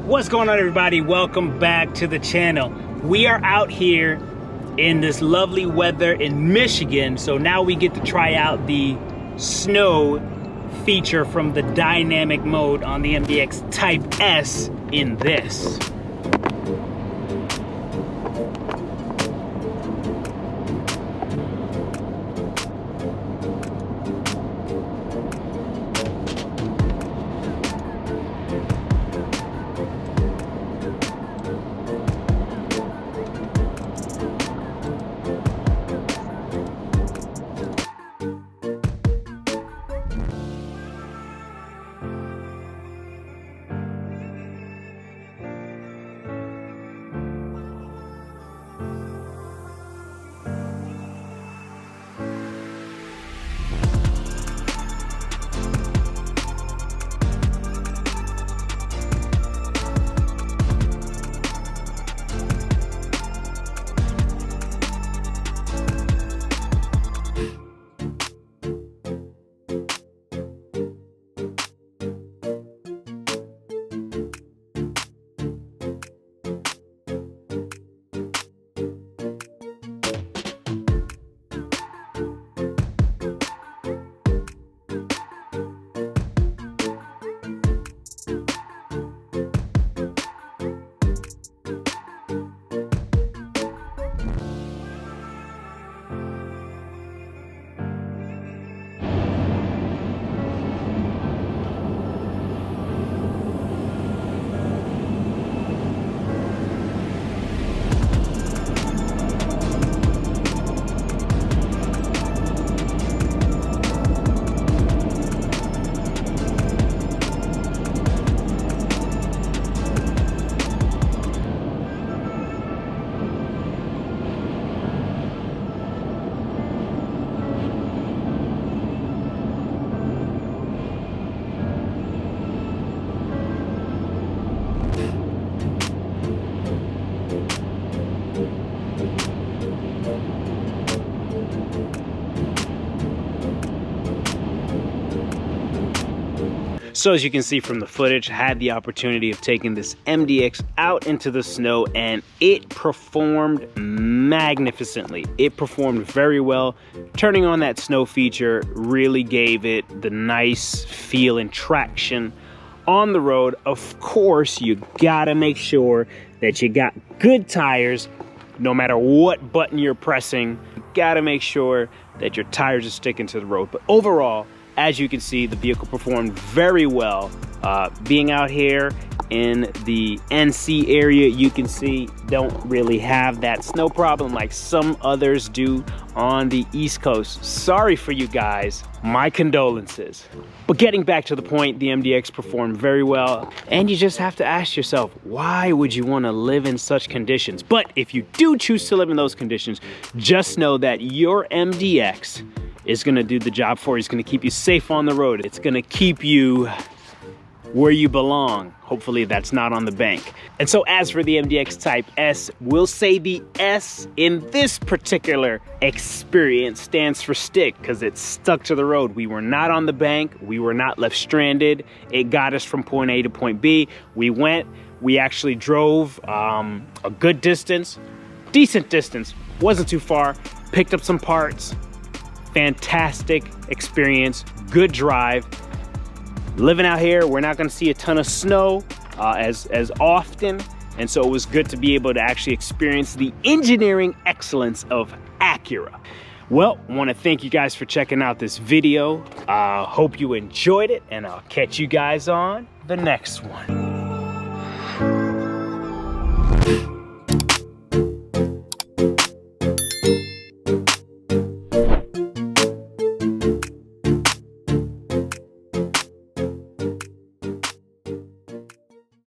What's going on, everybody? Welcome back to the channel. We are out here in this lovely weather in Michigan, so now we get to try out the snow feature from the dynamic mode on the MDX Type S in this. So as you can see from the footage, I had the opportunity of taking this MDX out into the snow and it performed magnificently. It performed very well. Turning on that snow feature really gave it the nice feel and traction on the road. Of course, you gotta make sure that you got good tires. No matter what button you're pressing, you gotta make sure that your tires are sticking to the road. But overall, as you can see, the vehicle performed very well. Being out here in the NC area, you can see don't really have that snow problem like some others do on the East Coast. Sorry for you guys, my condolences. But getting back to the point, the MDX performed very well, and you just have to ask yourself, why would you want to live in such conditions? But if you do choose to live in those conditions, just know that your MDX is gonna do the job for you. It's gonna keep you safe on the road. It's gonna keep you where you belong. Hopefully that's not on the bank. And so as for the MDX Type S, we'll say the S in this particular experience stands for stick because it's stuck to the road. We were not on the bank. We were not left stranded. It got us from point A to point B. We actually drove a good distance, decent distance, wasn't too far, picked up some parts. Fantastic experience, good drive. Living out here, we're not gonna see a ton of snow as often, and so it was good to be able to actually experience the engineering excellence of Acura. Well, I wanna thank you guys for checking out this video. Hope you enjoyed it, and I'll catch you guys on the next one.